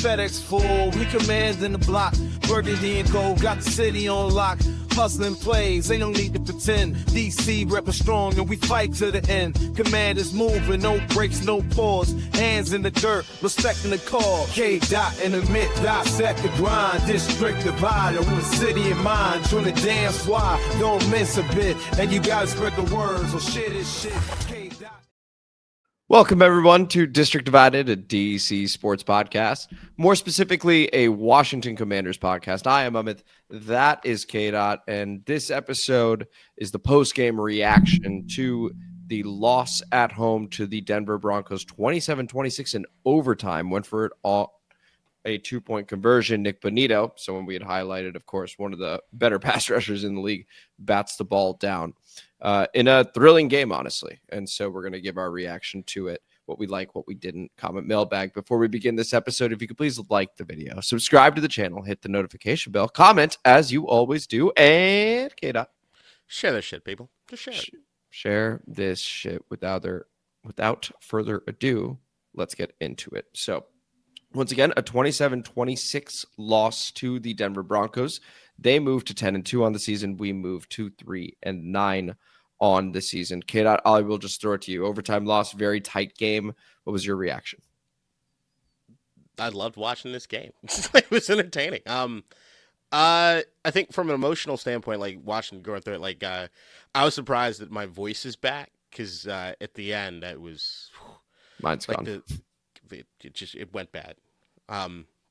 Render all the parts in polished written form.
FedEx full, we commanding the block. Burgundy and gold, got the city on lock. Hustling plays, ain't no need to pretend. DC reppin' strong and we fight to the end. Command is moving, no breaks, no pause. Hands in the dirt, respecting the call. K-Dot and the mid dissect the grind. District divider with a city in mind. Trying to dance why, don't miss a bit. And you gotta spread the words, or shit is shit. K-Dot. Welcome, everyone, to District Divided, a DC sports podcast. More specifically, a Washington Commanders podcast. I am Amit. That is K-Dot. And this episode is the post-game reaction to the loss at home to the Denver Broncos, 27-26 in overtime. Went for it all. A 2-point conversion. Nick Bonito, someone we had highlighted, of course, one of the better pass rushers in the league, bats the ball down in a thrilling game, honestly. And so we're going to give our reaction to it, what we like, what we didn't. Comment mailbag. Before we begin this episode, if you could please like the video, subscribe to the channel, hit the notification bell, comment as you always do, and K-Dot. Share this shit, people. Just share it. Share this shit. Without further ado, let's get into it. So, once again, a 27-26 loss to the Denver Broncos. They moved to 10-2 on the season. We moved to 3-9 on the season. K-Dot, I will just throw it to you. Overtime loss, very tight game. What was your reaction? I loved watching this game. It was entertaining. I think from an emotional standpoint, like watching going through it, I was surprised that my voice is back because at the end it was Mine's like gone. It went bad.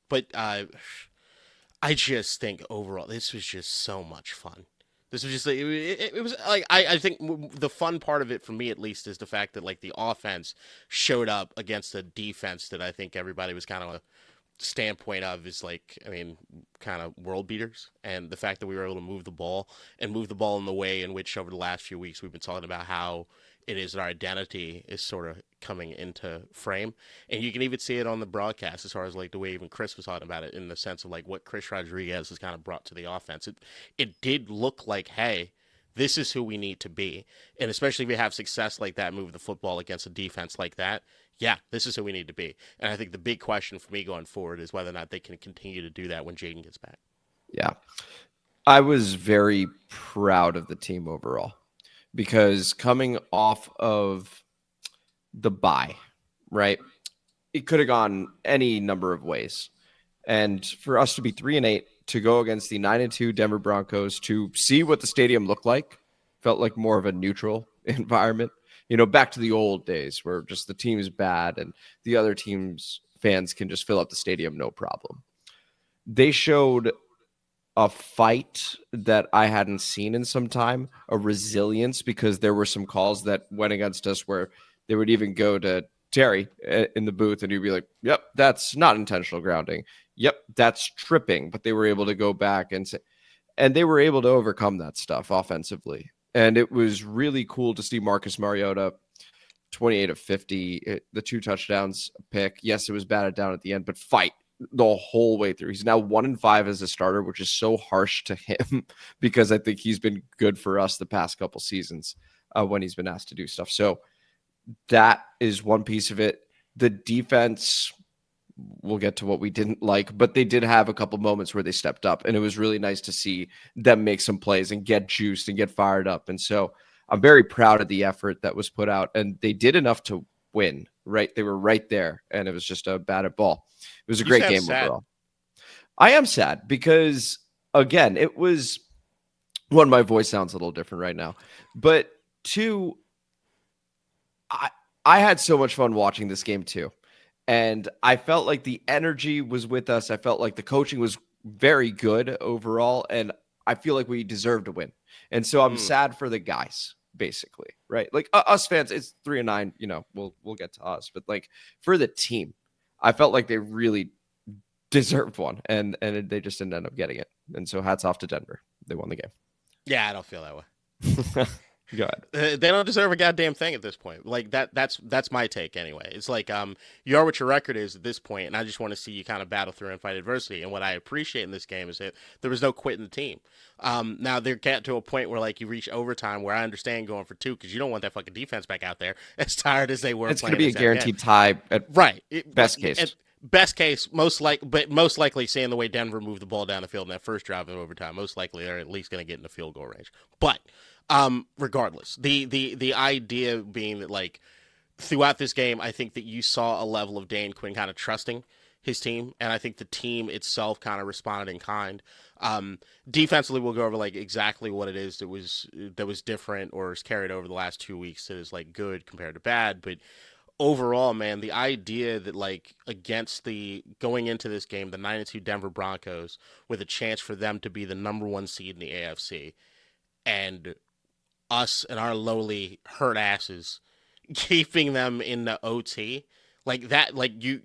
But I just think overall this was just so much fun. This was just like, it was like I think the fun part of it for me at least is the fact that like the offense showed up against a defense that I think everybody was kind of a standpoint of is like, I mean, kind of world beaters, and the fact that we were able to move the ball in the way in which over the last few weeks we've been talking about how it is that our identity is sort of coming into frame. And you can even see it on the broadcast as far as like the way even Chris was talking about it in the sense of like what Chris Rodriguez has kind of brought to the offense. It did look like, hey, this is who we need to be. And especially if we have success like that, moving the football against a defense like that, yeah, this is who we need to be. And I think the big question for me going forward is whether or not they can continue to do that when Jaden gets back. Yeah. I was very proud of the team overall. Because coming off of the bye, right, it could have gone any number of ways. And for us to be 3-8, to go against the 9-2 Denver Broncos, to see what the stadium looked like, felt like more of a neutral environment. You know, back to the old days where just the team is bad and the other team's fans can just fill up the stadium, no problem. They showed a fight that I hadn't seen in some time, a resilience, because there were some calls that went against us where they would even go to Terry in the booth and he'd be like, yep, that's not intentional grounding. Yep, that's tripping. But they were able to go back and say, and they were able to overcome that stuff offensively. And it was really cool to see Marcus Mariota, 28 of 50, the 2 touchdowns pick. Yes, it was batted down at the end, but fight the whole way through. He's now 1-5 as a starter, which is so harsh to him because I think he's been good for us the past couple seasons when he's been asked to do stuff. So that is one piece of it. The defense, we'll get to what we didn't like, but they did have a couple moments where they stepped up, and it was really nice to see them make some plays and get juiced and get fired up. And so I'm very proud of the effort that was put out, and they did enough to win, right? They were right there, and it was just a batted ball. It was a great game overall. I am sad because, again, it was one, my voice sounds a little different right now, but two, I had so much fun watching this game too. And I felt like the energy was with us. I felt like the coaching was very good overall, and I feel like we deserved to win. And so I'm sad for the guys, basically, right? Like us fans, it's 3-9, you know, we'll get to us, but like for the team, I felt like they really deserved one, and they just didn't end up getting it. And so hats off to Denver. They won the game. Yeah, I don't feel that way. Go ahead. They don't deserve a goddamn thing at this point. Like that's my take anyway. It's like you are what your record is at this point, and I just want to see you kind of battle through and fight adversity. And what I appreciate in this game is that there was no quitting the team. Now they're getting to a point where like you reach overtime, where I understand going for 2 because you don't want that fucking defense back out there as tired as they were. It's going to be a guaranteed tie at right best case. best case, most likely seeing the way Denver moved the ball down the field in that first drive in overtime, most likely they're at least going to get in the field goal range. But regardless, the idea being that like throughout this game, I think that you saw a level of Dan Quinn kind of trusting his team, and I think the team itself kind of responded in kind. Defensively, we'll go over like exactly what it is that was different or is carried over the last 2 weeks that is like good compared to bad. But overall, man, the idea that like against the going into this game, the 9-2 Denver Broncos with a chance for them to be the number 1 seed in the AFC, and us and our lowly hurt asses keeping them in the OT like that, like you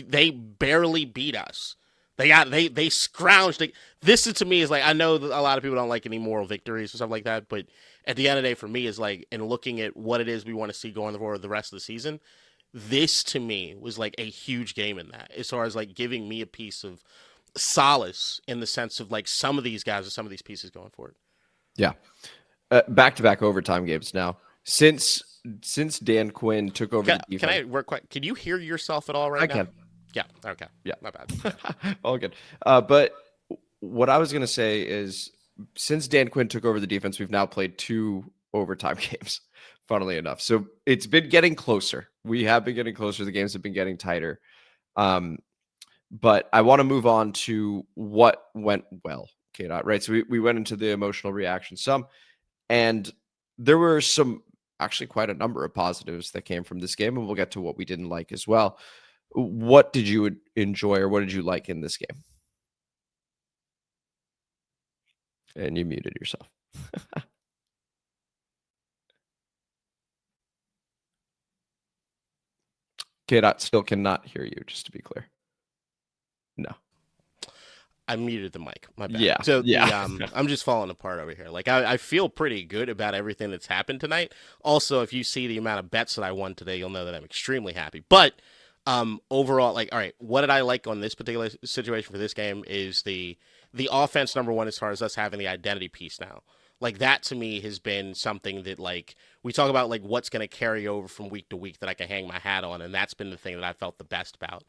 they barely beat us. They scrounged. This is, to me, is like, I know that a lot of people don't like any moral victories and stuff like that, but at the end of the day, for me, is like, in looking at what it is we want to see going forward the rest of the season, this to me was like a huge game in that, as far as like giving me a piece of solace in the sense of like some of these guys or some of these pieces going forward. Yeah. Back-to-back overtime games now. Since Dan Quinn took over the defense. Can I work quick? Can you hear yourself at all right now? I can. Yeah. Okay. Yeah. My bad. All good. But what I was going to say is, since Dan Quinn took over the defense, we've now played 2 overtime games, funnily enough. So it's been getting closer. We have been getting closer. The games have been getting tighter. But I want to move on to what went well. Okay, right. So we went into the emotional reaction some, and there were actually quite a number of positives that came from this game, and we'll get to what we didn't like as well. What did you enjoy, or what did you like in this game? And you muted yourself. K-Dot still cannot hear you, just to be clear. No. I muted the mic. My bad. Yeah. So yeah. I'm just falling apart over here. Like I feel pretty good about everything that's happened tonight. Also, if you see the amount of bets that I won today, you'll know that I'm extremely happy. But overall, like, all right, what did I like on this particular situation for this game is the offense, number one, as far as us having the identity piece now. Like that to me has been something that like we talk about like what's going to carry over from week to week that I can hang my hat on, and that's been the thing that I felt the best about.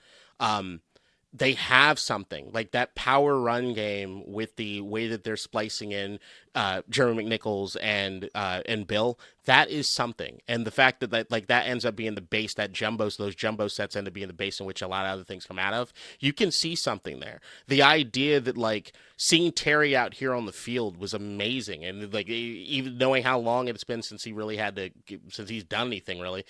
They have something like that power run game with the way that they're splicing in Jeremy McNichols and Bill. That is something, and the fact that like that ends up being the base, that those jumbo sets end up being the base in which a lot of other things come out of. You can see something there. The idea that like seeing Terry out here on the field was amazing, and like even knowing how long it's been since he's done anything really.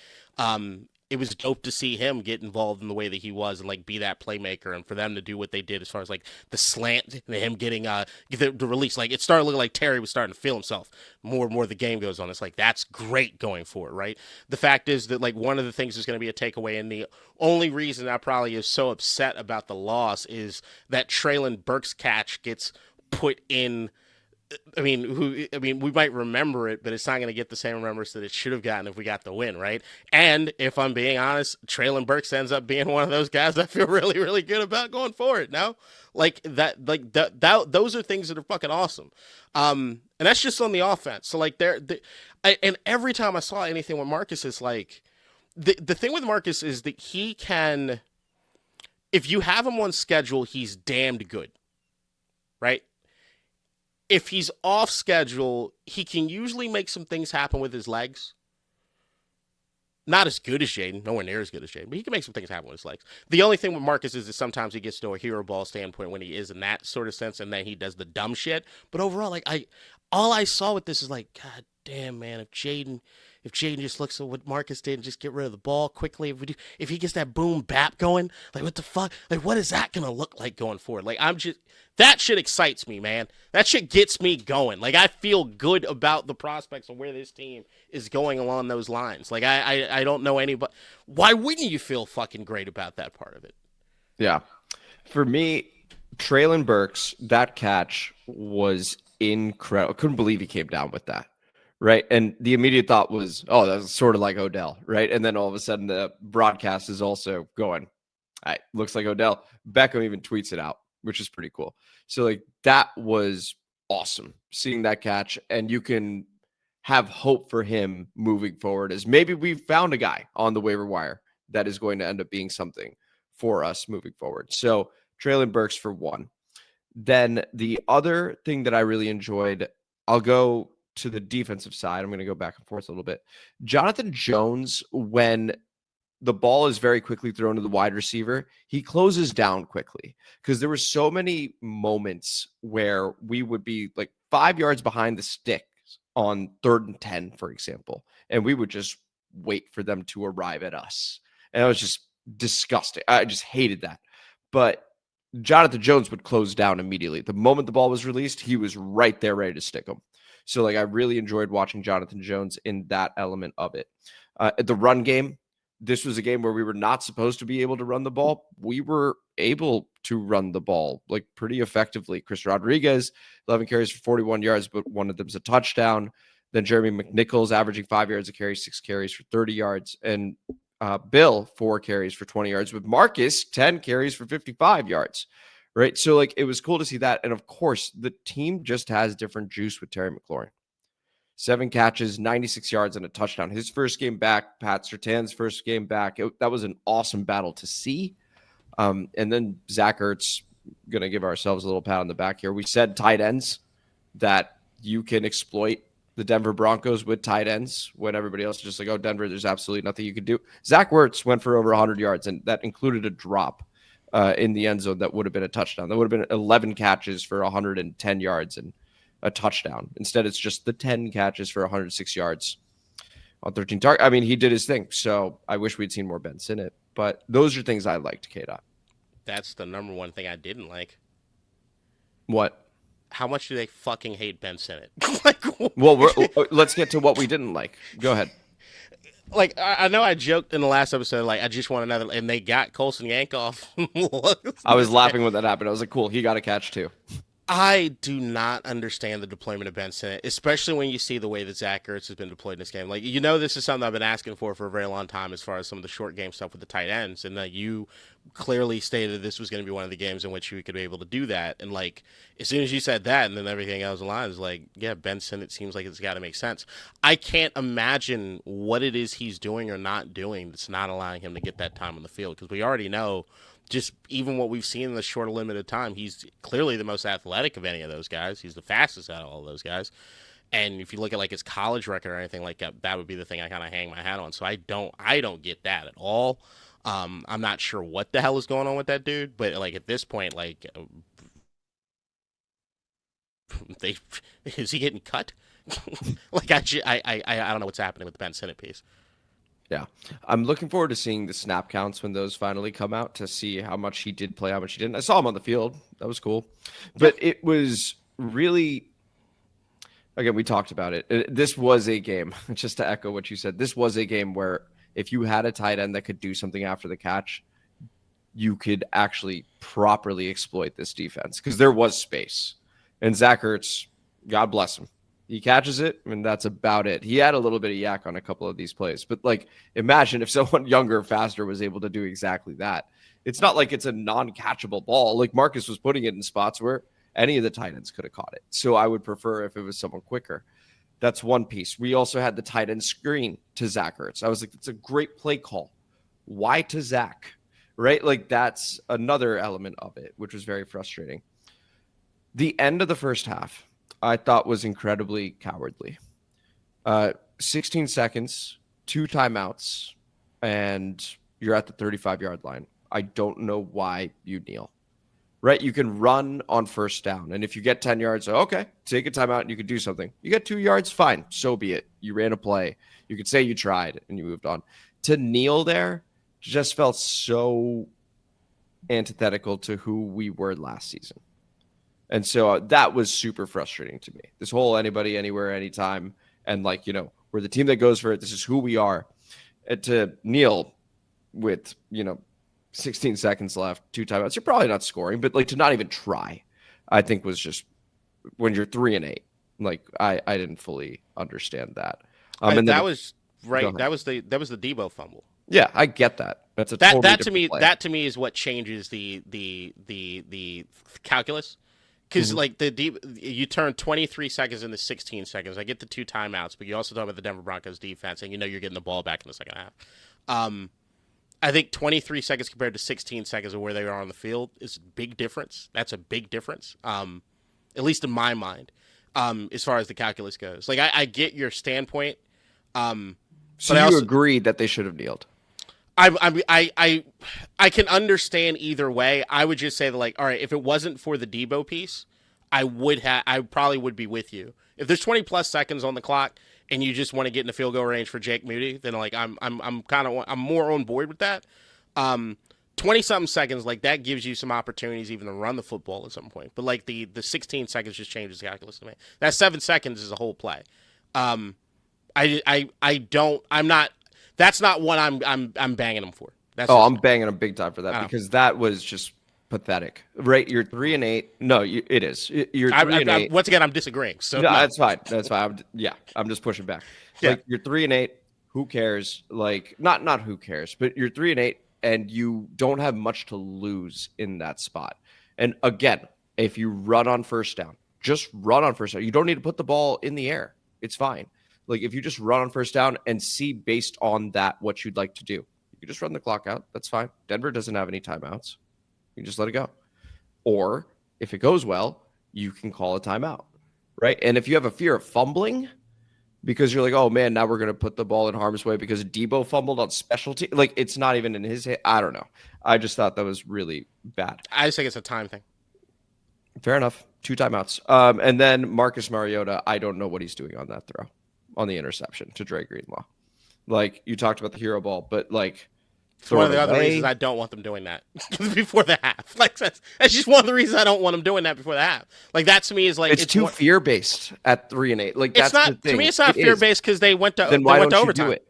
It was dope to see him get involved in the way that he was and like be that playmaker, and for them to do what they did as far as like the slant and him getting the release. Like it started looking like Terry was starting to feel himself more and more the game goes on. It's like that's great going forward, right? The fact is that like one of the things is going to be a takeaway, and the only reason I probably is so upset about the loss is that Traylon Burks catch gets put in. I mean, we might remember it, but it's not going to get the same remembrance that it should have gotten if we got the win, right? And if I'm being honest, Traylon Burks ends up being one of those guys I feel really, really good about going forward. Now, those are things that are fucking awesome. And that's just on the offense. So like and every time I saw anything with Marcus, is like the thing with Marcus is that he can, if you have him on schedule, he's damned good, right? If he's off schedule, he can usually make some things happen with his legs. Not as good as Jaden, nowhere near as good as Jaden, but he can make some things happen with his legs. The only thing with Marcus is that sometimes he gets to a hero ball standpoint when he is in that sort of sense, and then he does the dumb shit. But overall, like all I saw with this is like, God damn, man, if Jaden just looks at what Marcus did and just get rid of the ball quickly, if he gets that boom bap going, like what the fuck, like what is that gonna look like going forward? Like that shit excites me, man. That shit gets me going. Like I feel good about the prospects of where this team is going along those lines. Like I don't know anybody. Why wouldn't you feel fucking great about that part of it? Yeah, for me, Traylon Burks, that catch was incredible. I couldn't believe he came down with that. Right. And the immediate thought was, oh, that's sort of like Odell. Right. And then all of a sudden the broadcast is also going, all right, looks like Odell. Beckham even tweets it out, which is pretty cool. So like that was awesome seeing that catch. And you can have hope for him moving forward, as maybe we found a guy on the waiver wire that is going to end up being something for us moving forward. So Traylon Burks for one. Then the other thing that I really enjoyed, I'll go to the defensive side. I'm going to go back and forth a little bit. Jonathan Jones, when the ball is very quickly thrown to the wide receiver, he closes down quickly, because there were so many moments where we would be like 5 yards behind the sticks on 3rd and 10, for example, and we would just wait for them to arrive at us. And it was just disgusting. I just hated that. But Jonathan Jones would close down immediately. The moment the ball was released, he was right there ready to stick him. So like I really enjoyed watching Jonathan Jones in that element of it. The run game, this was a game where we were not supposed to be able to run the ball. We were able to run the ball like pretty effectively. Chris Rodriguez, 11 carries for 41 yards, but one of them's a touchdown. Then Jeremy McNichols averaging 5 yards a carry, 6 carries for 30 yards. And Bill, 4 carries for 20 yards, with Marcus, 10 carries for 55 yards, right? So like, it was cool to see that. And of course, the team just has different juice with Terry McLaurin. 7 catches, 96 yards, and a touchdown. His first game back, Pat Surtain's first game back. That was an awesome battle to see. And then Zach Ertz, going to give ourselves a little pat on the back here. We said tight ends, that you can exploit the Denver Broncos with tight ends when everybody else is just like, oh, Denver, there's absolutely nothing you can do. Zach Ertz went for over 100 yards, and that included a drop in the end zone that would have been a touchdown. That would have been 11 catches for 110 yards and a touchdown. Instead, it's just the 10 catches for 106 yards on 13 targets. I mean, he did his thing. So I wish we'd seen more Ben Sinnott, but those are things I liked, K-Dot. That's the number one thing I didn't like. What? How much do they fucking hate Ben Sinnott? Like, well, let's get to what we didn't like. Go ahead. Like, I know I joked in the last episode, like, I just want another, and they got Colson Yankoff. I was laughing when that happened. I was like, cool, he got a catch too. I do not understand the deployment of Ben Sinnott, especially when you see the way that Zach Ertz has been deployed in this game. Like, you know, this is something I've been asking for a very long time as far as some of the short game stuff with the tight ends. And you clearly stated this was going to be one of the games in which we could be able to do that. And, like, as soon as you said that and then everything else in line is like, yeah, Ben Sinnott seems like it's got to make sense. I can't imagine what it is he's doing or not doing that's not allowing him to get that time on the field, because we already know just even what we've seen in the short limited time, he's clearly the most athletic of any of those guys. He's the fastest out of all of those guys. And if you look at like his college record or anything like that, that would be the thing I kind of hang my hat on. So I don't get that at all. I'm not sure what the hell is going on with that dude, but like at this point, like, is he getting cut? Like I don't know what's happening with the Ben Sinnott piece. Yeah. I'm looking forward to seeing the snap counts when those finally come out to see how much he did play, how much he didn't. I saw him on the field. That was cool. But it was really, again, we talked about it. This was a game, just to echo what you said, this was a game where if you had a tight end that could do something after the catch, you could actually properly exploit this defense because there was space. And Zach Ertz, God bless him, he catches it, and that's about it. He had a little bit of yak on a couple of these plays. But, like, imagine if someone younger, faster was able to do exactly that. It's not like it's a non-catchable ball. Like, Marcus was putting it in spots where any of the tight ends could have caught it. So I would prefer if it was someone quicker. That's one piece. We also had the tight end screen to Zach Ertz. I was like, it's a great play call. Why to Zach? Right? Like, that's another element of it, which was very frustrating. The end of the first half, I thought was incredibly cowardly. 16 seconds, 2 timeouts, and you're at the 35-yard line. I don't know why you kneel. Right? You can run on first down. And if you get 10 yards, okay, take a timeout and you can do something. You get 2 yards, fine. So be it. You ran a play. You could say you tried and you moved on. To kneel there just felt so antithetical to who we were last season. And so that was super frustrating to me. This whole anybody, anywhere, anytime. And like, you know, we're the team that goes for it. This is who we are. And to kneel with, 16 seconds left, 2 timeouts, you're probably not scoring, but like to not even try, I think was just when you're 3-8. Like I didn't fully understand that. And that was right. That was the Debo fumble. Yeah, I get that. That's a that to me. Play. That to me is what changes the calculus. Because like you turn 23 seconds into 16 seconds. I get the 2 timeouts, but you also talk about the Denver Broncos defense, and you're getting the ball back in the second half. I think 23 seconds compared to 16 seconds of where they are on the field is a big difference. That's a big difference, at least in my mind, as far as the calculus goes. Like, I get your standpoint. So but you agree that they should have kneeled? I can understand either way. I would just say that, like, all right, if it wasn't for the Debo piece, I probably would be with you. If there's 20 plus seconds on the clock and you just want to get in the field goal range for Jake Moody, then like I'm more on board with that. 20 something seconds, like that gives you some opportunities even to run the football at some point. But like the 16 seconds just changes the calculus to me. That 7 seconds is a whole play. That's not what I'm banging them for. I'm banging them big time for that because that was just pathetic, right? You're 3-8. No, it is. You're 3-8. Once again, I'm disagreeing. So no, that's fine. That's fine. I'm just pushing back. Yeah. Like you're 3-8. Who cares? Like not who cares, but you're 3-8, and you don't have much to lose in that spot. And again, if you run on first down, just run on first down. You don't need to put the ball in the air. It's fine. Like if you just run on first down and see based on that what you'd like to do. You can just run the clock out. That's fine. Denver doesn't have any timeouts. You just let it go. Or if it goes well, you can call a timeout, right? And if you have a fear of fumbling because you're like, oh man, now we're going to put the ball in harm's way because Debo fumbled on specialty. Like it's not even in his head. I don't know. I just thought that was really bad. I just think it's a time thing. Fair enough. 2 timeouts. And then Marcus Mariota, I don't know what he's doing on that throw, on the interception to Dre Greenlaw. Like you talked about the hero ball, but like it's one of the other reasons I don't want them doing that before the half. Like that's just one of the reasons I don't want them doing that before the half. Like that to me is like it's too fear based at 3-8. Like that's not the thing. To me. It's not fear based because they went to then why don't overtime. You do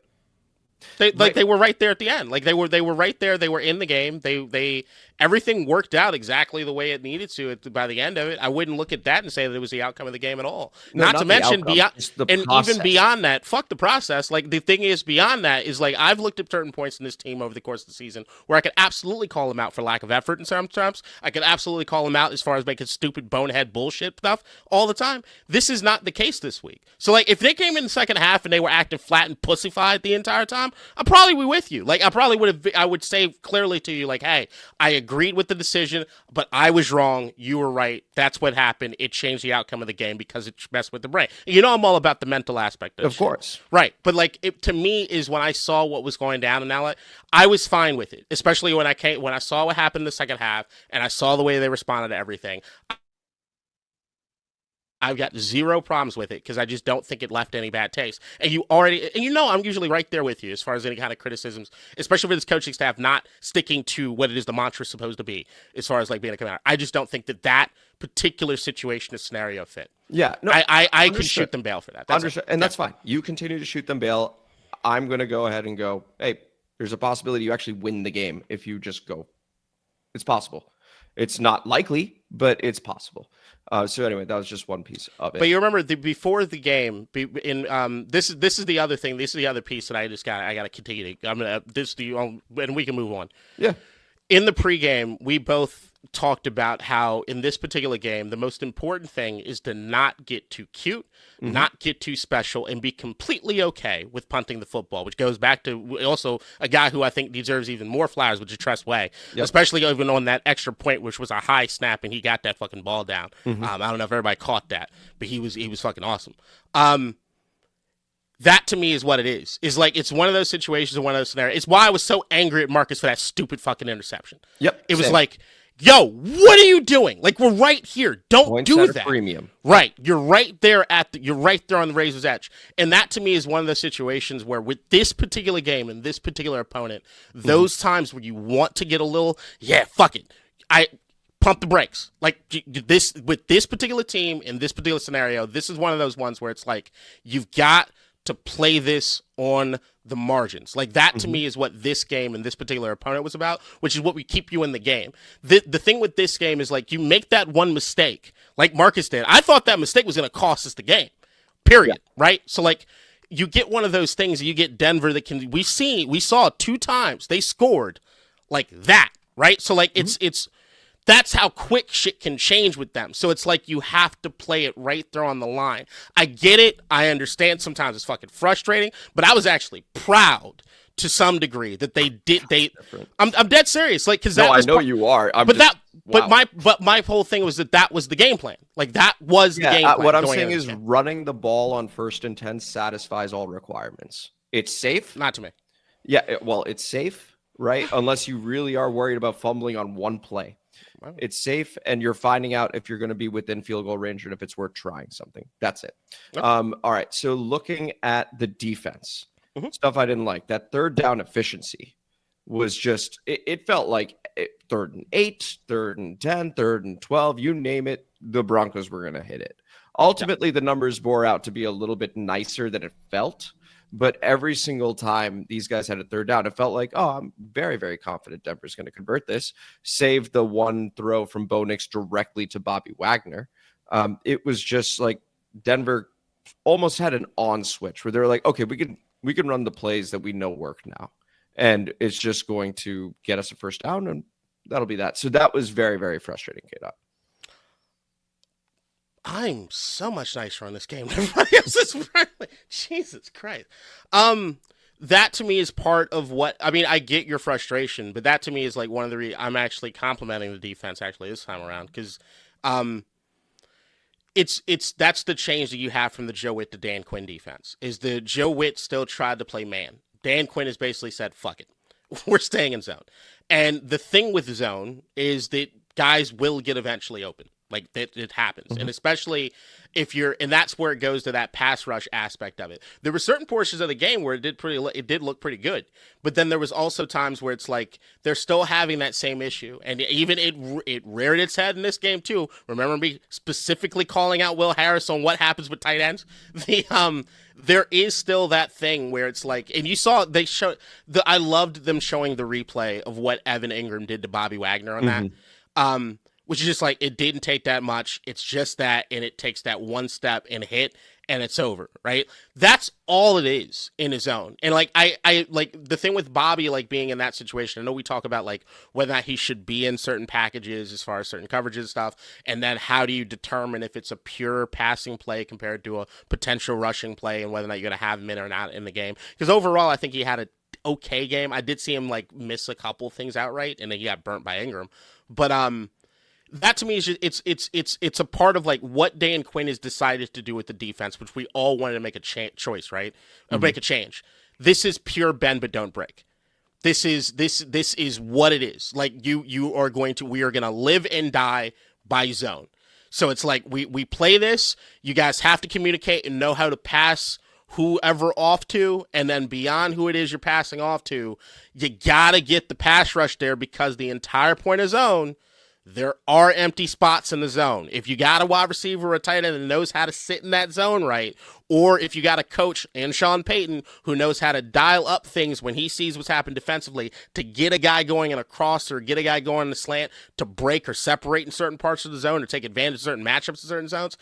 it? They were right there at the end. Like they were right there. They were in the game. They everything worked out exactly the way it needed to by the end of it. I wouldn't look at that and say that it was the outcome of the game at all. No, not to mention process. Even beyond that, fuck the process. Like the thing is beyond that is like I've looked at certain points in this team over the course of the season where I could absolutely call them out for lack of effort in some terms. I could absolutely call them out as far as making stupid bonehead bullshit stuff all the time. This is not the case this week. So like if they came in the second half and they were acting flat and pussyfied the entire time, I'd probably be with you. Like I would say clearly to you like, hey, I agreed with the decision, but I was wrong. You were right. That's what happened. It changed the outcome of the game because it messed with the brain. You know, I'm all about the mental aspect of course. Right. But like it to me is when I saw what was going down in LA, I was fine with it, especially when I saw what happened in the second half and I saw the way they responded to everything. I've got zero problems with it because I just don't think it left any bad taste. And I'm usually right there with you as far as any kind of criticisms, especially for this coaching staff not sticking to what it is the mantra is supposed to be as far as like being a commander. I just don't think that particular situation or scenario fit. Yeah, no, I could shoot them bail for that. That's fine. You continue to shoot them bail. I'm going to go ahead and go, hey, there's a possibility you actually win the game if you just go. It's possible. It's not likely, but it's possible. So anyway, that was just one piece of it. But you remember before the game, this is the other thing. This is the other piece that I got to continue to. And we can move on. Yeah. In the pregame, we both talked about how in this particular game, the most important thing is to not get too cute, not get too special, and be completely okay with punting the football, which goes back to also a guy who I think deserves even more flowers, which is Tress Way, especially even on that extra point, which was a high snap, and he got that fucking ball down. I don't know if everybody caught that, but he was fucking awesome. That to me is what it is. Is like it's one of those situations or one of those scenarios. It's why I was so angry at Marcus for that stupid fucking interception. Yep. It was like, yo, what are you doing? Like we're right here. Don't Points do at that. A premium. Right. You're right there you're right there on the razor's edge. And that to me is one of those situations where with this particular game and this particular opponent, those times where you want to get a little, fuck it. I pump the brakes. Like this with this particular team in this particular scenario, this is one of those ones where it's like you've got to play this on the margins. Like that to me is what this game and this particular opponent was about, which is what we keep you in the game. The thing with this game is like you make that one mistake, like Marcus did. I thought that mistake was going to cost us the game, period. Yeah. Right? So like you get one of those things, you get Denver that can, we saw 2 times they scored like that, right? So like it's that's how quick shit can change with them. So it's like you have to play it right there on the line. I get it. I understand sometimes it's fucking frustrating, but I was actually proud to some degree that they did. different. I'm dead serious. Like, because No, I know you are. But my whole thing was that was the game plan. Like, that was the game plan. What I'm saying is running the ball on 1st and 10 satisfies all requirements. It's safe. Not to me. Yeah, it's safe, right? Unless you really are worried about fumbling on one play. Wow. It's safe, and you're finding out if you're going to be within field goal range and if it's worth trying something. That's it. Okay. All right, so looking at the defense, stuff I didn't like. That 3rd down efficiency was just, it felt like 3rd and 8, 3rd and 10, 3rd and 12, you name it, the Broncos were going to hit it. Ultimately, the numbers bore out to be a little bit nicer than it felt. But every single time these guys had a 3rd down, it felt like, oh, I'm very, very confident Denver's going to convert this. Save the one throw from Bo Nix directly to Bobby Wagner. It was just like Denver almost had an on switch where they're like, okay, we can run the plays that we know work now. And it's just going to get us a 1st down, and that'll be that. So that was very, very frustrating, K-Dot. I'm so much nicer on this game than everybody else is. Jesus Christ. That to me is part of what, I mean, I get your frustration, but that to me is like one of the I'm actually complimenting the defense actually this time around, because that's the change that you have from the Joe Witt to Dan Quinn defense. Is the Joe Witt still tried to play man. Dan Quinn has basically said, fuck it. We're staying in zone. And the thing with zone is that guys will get eventually open. Like, it happens. And especially if and that's where it goes to that pass rush aspect of it. There were certain portions of the game where it did look pretty good. But then there was also times where it's like they're still having that same issue. And even it reared its head in this game too. Remember me specifically calling out Will Harris on what happens with tight ends? There is still that thing where it's like, and you saw I loved them showing the replay of what Evan Ingram did to Bobby Wagner on that. Which is just like, it didn't take that much. It's just that, and it takes that one step and hit, and it's over, right? That's all it is in his zone. And like, I like the thing with Bobby, like being in that situation. I know we talk about like whether or not he should be in certain packages as far as certain coverages and stuff. And then how do you determine if it's a pure passing play compared to a potential rushing play, and whether or not you're going to have him in or not in the game? Because overall, I think he had a okay game. I did see him like miss a couple things outright, and then he got burnt by Ingram. But, that to me is just, it's a part of like what Dan Quinn has decided to do with the defense, which we all wanted to make a choice, right? Make a change. This is pure bend but don't break. This is what it is. Like we are going to live and die by zone. So it's like we play this. You guys have to communicate and know how to pass whoever off to, and then beyond who it is you're passing off to, you gotta get the pass rush there, because the entire point of zone, there are empty spots in the zone. If you got a wide receiver or a tight end that knows how to sit in that zone right, or if you got a coach and Sean Payton who knows how to dial up things when he sees what's happened defensively to get a guy going in a cross or get a guy going in a slant to break or separate in certain parts of the zone or take advantage of certain matchups in certain zones,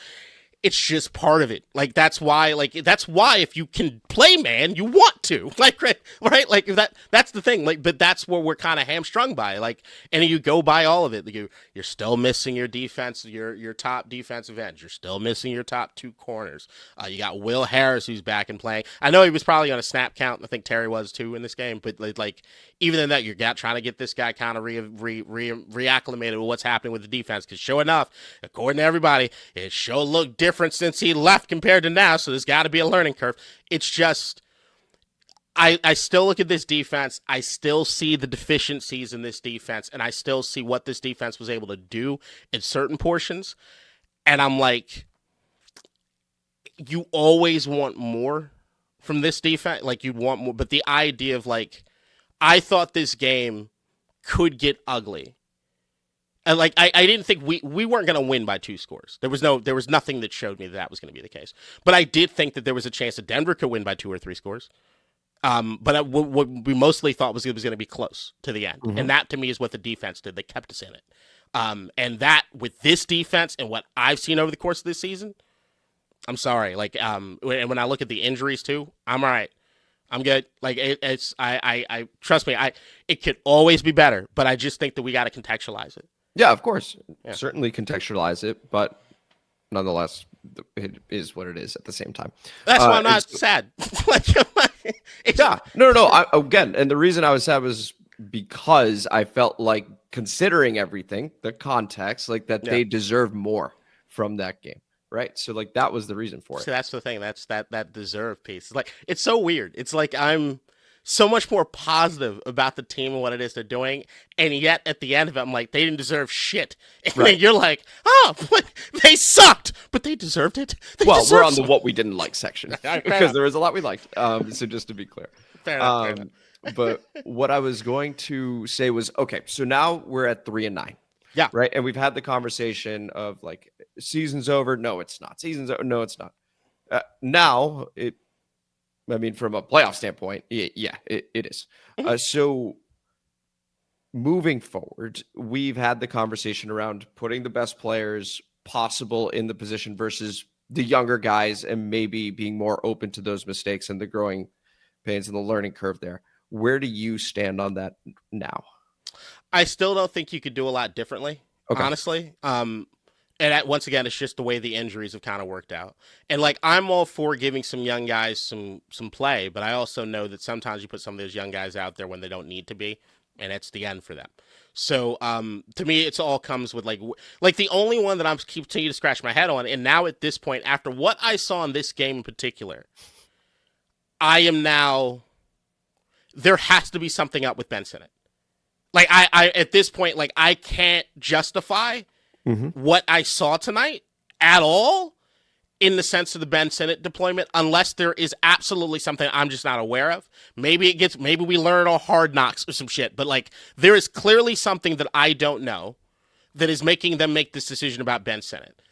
it's just part of it. Like, that's why if you can play man, you want to, like, right? Like that's the thing. Like, but that's where we're kind of hamstrung by, like, and you go by all of it. Like, you're still missing your defense, your top defensive ends. You're still missing your top 2 corners. You got Will Harris, who's back and playing. I know he was probably on a snap count. I think Terry was too in this game, but like even in that, you're trying to get this guy kind of reacclimated with what's happening with the defense. Because sure enough, according to everybody, it sure looked different since he left compared to now, so there's got to be a learning curve. It's just, I still look at this defense, I still see the deficiencies in this defense, and I still see what this defense was able to do in certain portions, and I'm like, you always want more from this defense, like, you want more, but the idea of, like, I thought this game could get ugly. And like, I didn't think we weren't going to win by 2 scores. There was nothing that showed me that was going to be the case. But I did think that there was a chance that Denver could win by 2 or 3 scores. But what we mostly thought was it was going to be close to the end. And that to me is what the defense did. They kept us in it. And that with this defense and what I've seen over the course of this season, I'm sorry. Like, and when I look at the injuries too, I'm all right. I'm good. Like, I trust me. It could always be better, but I just think that we got to contextualize it. Yeah, of course. Yeah. Certainly contextualize it, but nonetheless, it is what it is at the same time. That's why I'm not sad. Yeah, no. Again, and the reason I was sad was because I felt like, considering everything, the context, like that they deserve more from that game, right? So like that was the reason for it. So that's the thing. That's that deserve piece. Like, it's so weird. It's like I'm so much more positive about the team and what it is they're doing, and yet at the end of it, I'm like, they didn't deserve shit. And then you're like, oh, they sucked, but they deserved it. We're on the what we didn't like section because there was a lot we liked. So just to be clear. Fair enough. But what I was going to say was, okay, so now we're at 3-9. Yeah. Right. And we've had the conversation of like, season's over. No, it's not. Season's over. No, it's not. Now, from a playoff standpoint, it is. So moving forward, we've had the conversation around putting the best players possible in the position versus the younger guys and maybe being more open to those mistakes and the growing pains and the learning curve there. Where do you stand on that now? I still don't think you could do a lot differently, honestly. And once again, it's just the way the injuries have kind of worked out. And like, I'm all for giving some young guys some play, but I also know that sometimes you put some of those young guys out there when they don't need to be, and it's the end for them. So to me, it's all comes with like the only one that I'm continue to scratch my head on. And now at this point, after what I saw in this game in particular, I am now, there has to be something up with Ben Sinnott. Like I at this point, like I can't justify what I saw tonight at all in the sense of the Ben Sinnott deployment, unless there is absolutely something I'm just not aware of. Maybe we learn on Hard Knocks or some shit, but like there is clearly something that I don't know that is making them make this decision about Ben Sinnott.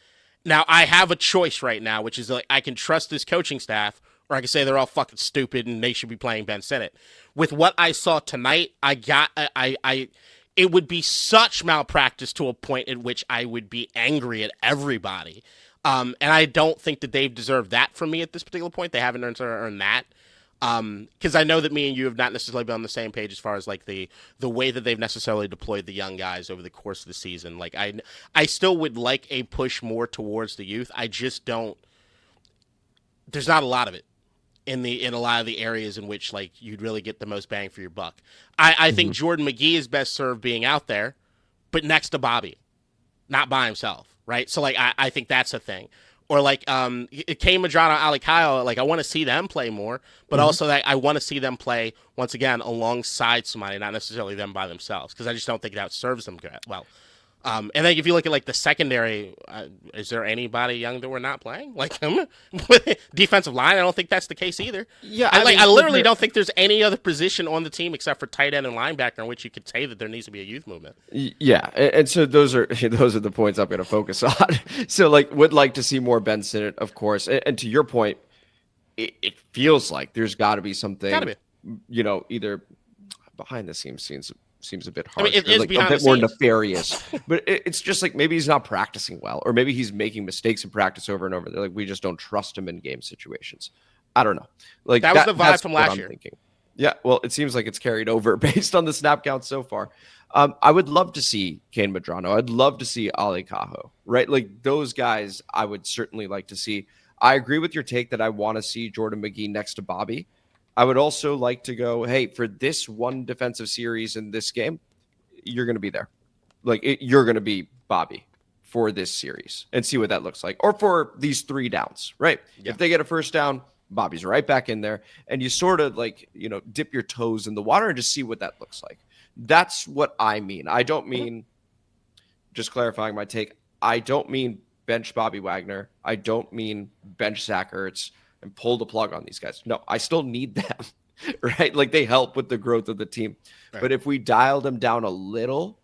Now I have a choice right now, which is like I can trust this coaching staff, or I can say they're all fucking stupid and they should be playing Ben Sinnott. With what I saw tonight, it would be such malpractice to a point at which I would be angry at everybody. And I don't think that they've deserved that from me at this particular point. They haven't earned that. Because I know that me and you have not necessarily been on the same page as far as like the way that they've necessarily deployed the young guys over the course of the season. Like I still would like a push more towards the youth. I just don't. There's not a lot of it in a lot of the areas in which like you'd really get the most bang for your buck. I think Jordan McGee is best served being out there, but next to Bobby, not by himself, right? So like I think that's a thing. Or like Kane Madrano, Ali Kyle, like I want to see them play more, but also that I want to see them play once again alongside somebody, not necessarily them by themselves, because I just don't think that serves them well. And then if you look at like the secondary, is there anybody young that we're not playing? Like defensive line, I don't think that's the case either. Yeah, I literally don't think there's any other position on the team except for tight end and linebacker in which you could say that there needs to be a youth movement. Yeah, and so those are the points I'm going to focus on. So like, would like to see more Ben Sinnott, of course. And to your point, it feels like there's got to be something, either behind the scenes seems a bit harsh. I mean, it is like a bit more nefarious, but it's just like maybe he's not practicing well, or maybe he's making mistakes in practice over and over. They're like, we just don't trust him in game situations. I don't know. Like that was the vibe from last year. Thinking. Yeah, well, it seems like it's carried over based on the snap count so far. I would love to see Kane Madrano. I'd love to see Ali Cajo, right? Like those guys, I would certainly like to see. I agree with your take that I want to see Jordan McGee next to Bobby. I would also like to go, hey, for this one defensive series in this game, you're going to be there. You're going to be Bobby for this series and see what that looks like. Or for these 3 downs, right? Yeah. If they get a first down, Bobby's right back in there. And you sort of dip your toes in the water and just see what that looks like. That's what I mean. I don't mean, just clarifying my take, I don't mean bench Bobby Wagner. I don't mean bench Zach Ertz and pull the plug on these guys. No, I still need them, right? Like they help with the growth of the team. Right. But if we dial them down a little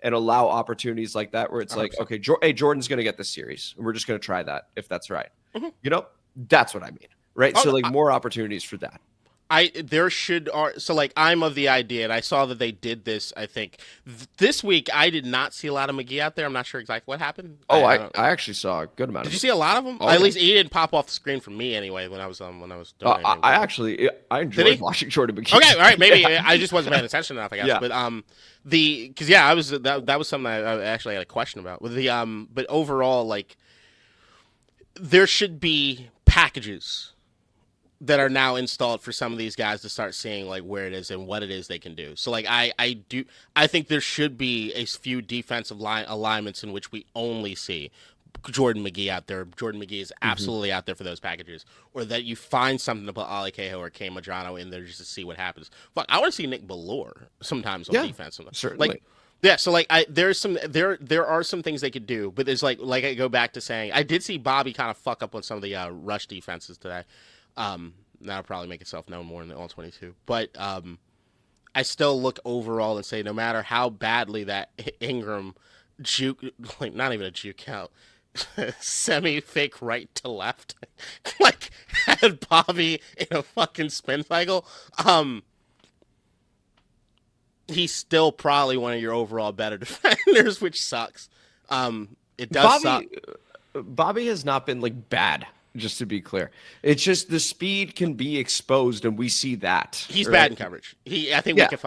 and allow opportunities like that, where it's 100%. Like, okay, hey, Jordan's going to get this series, and we're just going to try that if that's right. That's what I mean, right? So like more opportunities for that. I'm of the idea, and I saw that they did this, I think. This week, I did not see a lot of McGee out there. I'm not sure exactly what happened. I actually saw a good amount of it. Did you see a lot of them? Oh, at least he didn't pop off the screen for me anyway when I was doing it. I enjoyed watching Jordan McGee. Okay, all right, maybe I just wasn't paying attention enough, I guess. Yeah. But that was something I actually had a question about. With but overall, like, there should be packages that are now installed for some of these guys to start seeing like where it is and what it is they can do. So like I think there should be a few defensive line alignments in which we only see Jordan McGee out there. Jordan McGee is absolutely out there for those packages, or that you find something to put Ali Cahill or Kay Madrano in there just to see what happens. Fuck, I want to see Nick Bellore sometimes on defense. Certainly. Like, yeah, so like there are some things they could do, but there's like I go back to saying I did see Bobby kind of fuck up on some of the rush defenses today. That'll probably make itself known more in the all-22. But I still look overall and say no matter how badly that Ingram juke, like not even a juke out, semi-fake right to left, like had Bobby in a fucking spin cycle, he's still probably one of your overall better defenders, which sucks. It does suck. Bobby has not been like bad. Just to be clear, it's just the speed can be exposed, and we see that he's bad in coverage. I think we can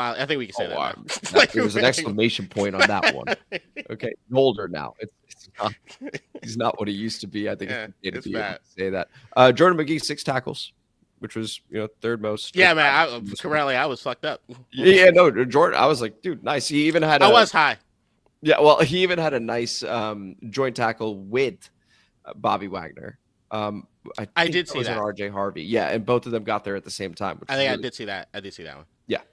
say that. Now. Like, there was an exclamation point on that one. Okay, older now. He's not what he used to be. I think it's bad to say that. Jordan McGee 6 tackles, which was third most. Yeah, man. Corrally, I was fucked up. Yeah, no, Jordan. I was like, dude, nice. He even had. I was high. Yeah, well, he even had a nice joint tackle with Bobby Wagner. I did see that. RJ Harvey. Yeah, and both of them got there at the same time. I think I did see that. I did see that one. Yeah.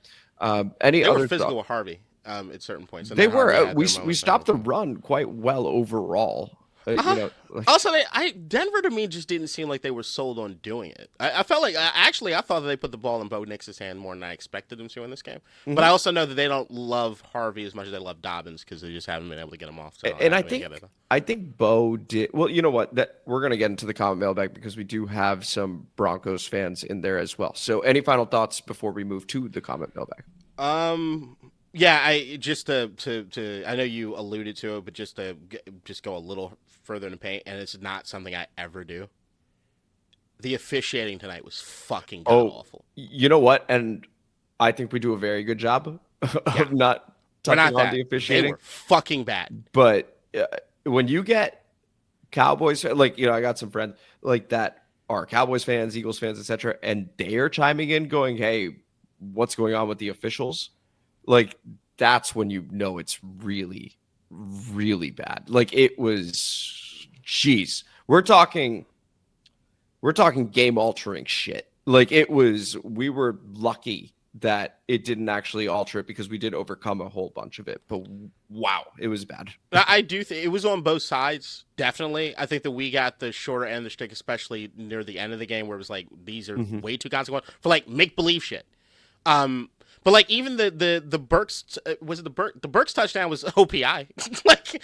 They were physical with Harvey at certain points. They were. We stopped the run quite well overall. Also, Denver to me just didn't seem like they were sold on doing it. I felt like I thought that they put the ball in Bo Nix's hand more than I expected them to in this game. Mm-hmm. But I also know that they don't love Harvey as much as they love Dobbins because they just haven't been able to get him off. So and I think Bo did well. You know what? That we're gonna get into the comment mailbag because we do have some Broncos fans in there as well. So, any final thoughts before we move to the comment mailbag? Yeah, I know you alluded to it, but just go a little further in the paint, and it's not something I ever do. The officiating tonight was fucking awful. You know what? And I think we do a very good job of not touching on the officiating. They were fucking bad. But when you get Cowboys, like, I got some friends like that are Cowboys fans, Eagles fans, etc., and they are chiming in going, hey, what's going on with the officials? Like, that's when it's really, really bad. Like, it was, geez. We're talking game-altering shit. Like, we were lucky that it didn't actually alter it because we did overcome a whole bunch of it. But, wow, it was bad. I do think it was on both sides, definitely. I think that we got the shorter end of the stick, especially near the end of the game where it was like, these are way too consequential for, like, make-believe shit. But like even the Burks the Burks touchdown was OPI. Like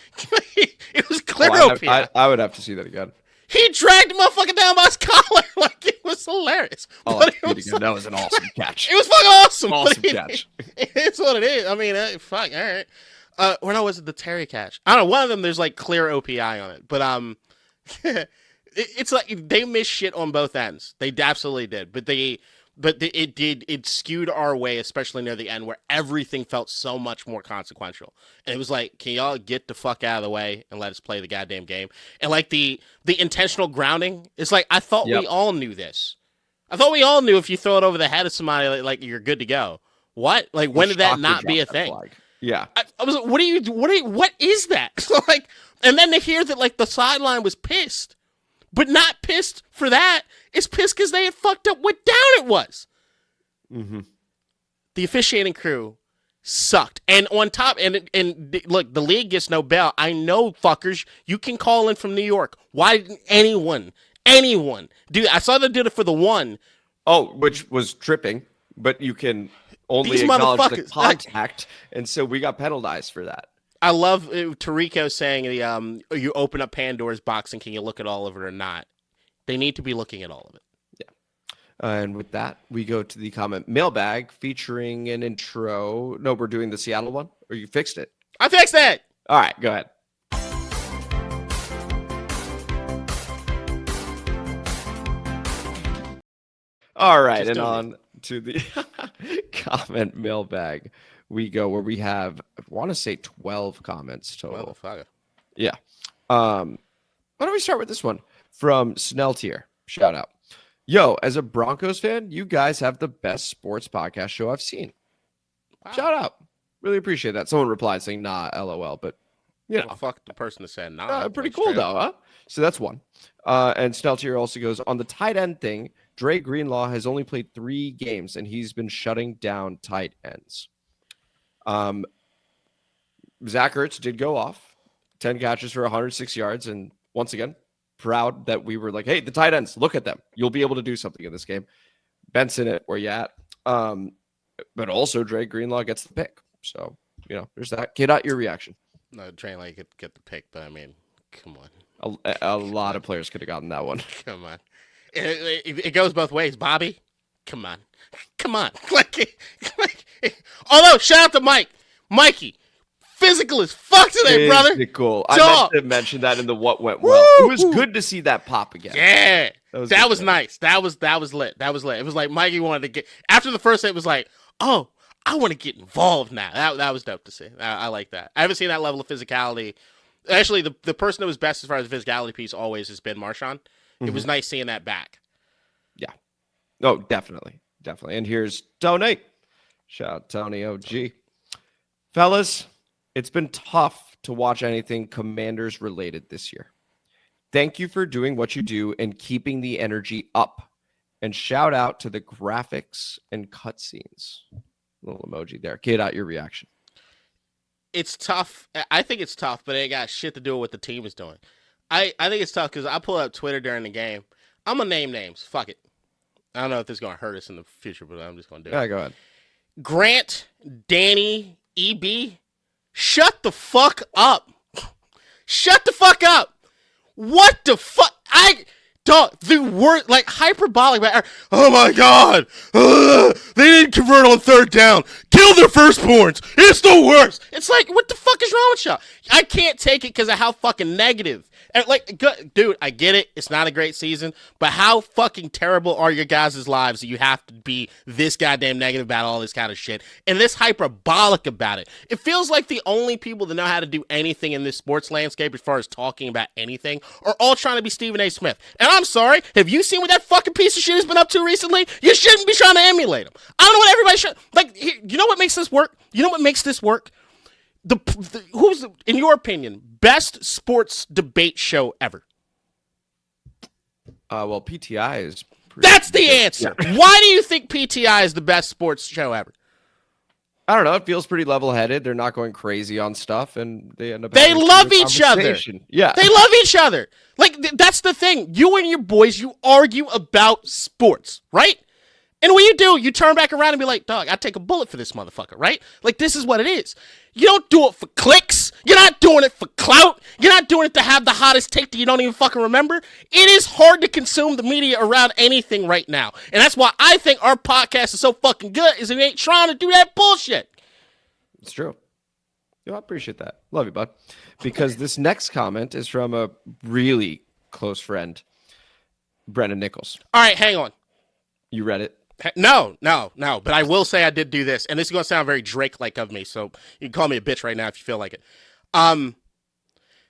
it was clear OPI. I would have to see that again. He dragged the motherfucker down by his collar. Like it was hilarious. That was an awesome catch. It was fucking awesome. Awesome catch. It's what it is. I mean, fuck. All right. Or no, was it the Terry catch? I don't know. One of them there's like clear OPI on it, but it's like they missed shit on both ends. They absolutely did, but it skewed our way, especially near the end where everything felt so much more consequential. And it was like, can y'all get the fuck out of the way and let us play the goddamn game? And like the intentional grounding, it's like, I thought we all knew this. I thought we all knew if you throw it over the head of somebody, like you're good to go. What? Like, when did that not be a thing? Flag. Yeah. I was like, what is that? So like, and then to hear that like the sideline was pissed. But not pissed for that. It's pissed because they had fucked up what down it was. Mm-hmm. The officiating crew sucked. And on top, and look, the league gets no bail. I know, fuckers, you can call in from New York. Why didn't anyone do? I saw they did it for the one. Oh, which was tripping, but you can only acknowledge the contact, and so we got penalized for that. I love Tarico saying you open up Pandora's box and can you look at all of it or not? They need to be looking at all of it. Yeah. And with that, we go to the comment mailbag featuring an intro. No, we're doing the Seattle one, or you fixed it? I fixed it! All right, go ahead. All right, and on to the comment mailbag we go, where we have, I want to say 12 comments total. Motherfucker. Yeah. Why don't we start with this one? from Snelltier. Shout out. Yo, as a Broncos fan, you guys have the best sports podcast show I've seen. Wow. Shout out. Really appreciate that. Someone replied saying, nah, LOL. But, Well, fuck the person that said nah. pretty cool, though, huh? So that's one. And Snelltier also goes, on the tight end thing, Dre Greenlaw has only played 3 games, and he's been shutting down tight ends. Zach Ertz did go off. 10 catches for 106 yards. And once again, proud that we were like, hey, the tight ends, look at them. You'll be able to do something in this game. Benson, where you at? But also, Dre Greenlaw gets the pick. So, there's that. Get out your reaction. No, Dre like could get the pick, but I mean, come on. A lot of players could have gotten that one. Come on. It goes both ways, Bobby. Come on. Although, shout out to Mike. Mikey. Physical as fuck today, brother. Cool. I meant to mention that in the what went well. It was good to see that pop again. Yeah. That was nice. That was lit. It was like Mikey wanted to get after the first hit. It was like, oh, I want to get involved now. That was dope to see. I like that. I haven't seen that level of physicality. Actually, the person that was best as far as the physicality piece always has been Marshawn. It was nice seeing that back. Yeah. Oh, definitely. And here's Tony. Shout out Tony OG. Fellas, it's been tough to watch anything Commanders related this year. Thank you for doing what you do and keeping the energy up. And shout out to the graphics and cutscenes. Little emoji there. Get out your reaction. It's tough. I think it's tough, but it ain't got shit to do with what the team is doing. I think it's tough because I pull up Twitter during the game. I'm going to name names. Fuck it. I don't know if this is going to hurt us in the future, but I'm just going to do it. Yeah, go ahead. Grant, Danny, EB, shut the fuck up. Shut the fuck up. What the fuck? Dog, the word, like, hyperbolic. Oh, my God. They didn't convert on 3rd down. Kill their firstborns. It's the worst. It's like, what the fuck is wrong with y'all? I can't take it because of how fucking negative. And like, dude, I get it. It's not a great season. But how fucking terrible are your guys' lives that you have to be this goddamn negative about all this kind of shit and this hyperbolic about it? It feels like the only people that know how to do anything in this sports landscape as far as talking about anything are all trying to be Stephen A. Smith. And I'm sorry, have you seen what that fucking piece of shit has been up to recently? You shouldn't be trying to emulate him. I don't know what everybody should. Like, you know what makes this work? You know what makes this work? Who's, in your opinion, best sports debate show ever? Well, PTI is That's the answer. Yeah. Why do you think PTI is the best sports show ever? I don't know. It feels pretty level-headed. They're not going crazy on stuff, and they end up. They love each other. Yeah, they love each other. Like that's the thing. You and your boys, you argue about sports, right? And when you do, you turn back around and be like, dog, I'd take a bullet for this motherfucker, right? Like, this is what it is. You don't do it for clicks. You're not doing it for clout. You're not doing it to have the hottest take that you don't even fucking remember. It is hard to consume the media around anything right now. And that's why I think our podcast is so fucking good, is we ain't trying to do that bullshit. It's true. I appreciate that. Love you, bud. Because this next comment is from a really close friend, Brendan Nichols. All right, hang on. You read it? No. But I will say I did do this, and this is going to sound very Drake-like of me, so you can call me a bitch right now if you feel like it.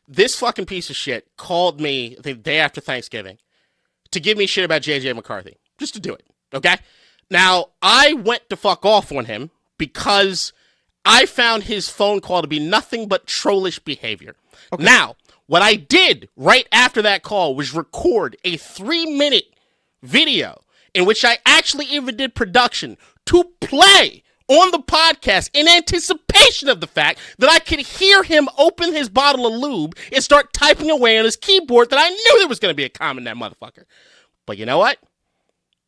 This fucking piece of shit called me the day after Thanksgiving to give me shit about JJ McCarthy, just to do it, okay? Now, I went to fuck off on him because I found his phone call to be nothing but trollish behavior. Okay. Now, what I did right after that call was record a 3-minute video in which I actually even did production to play on the podcast in anticipation of the fact that I could hear him open his bottle of lube and start typing away on his keyboard that I knew there was going to be a comment in that motherfucker. But you know what?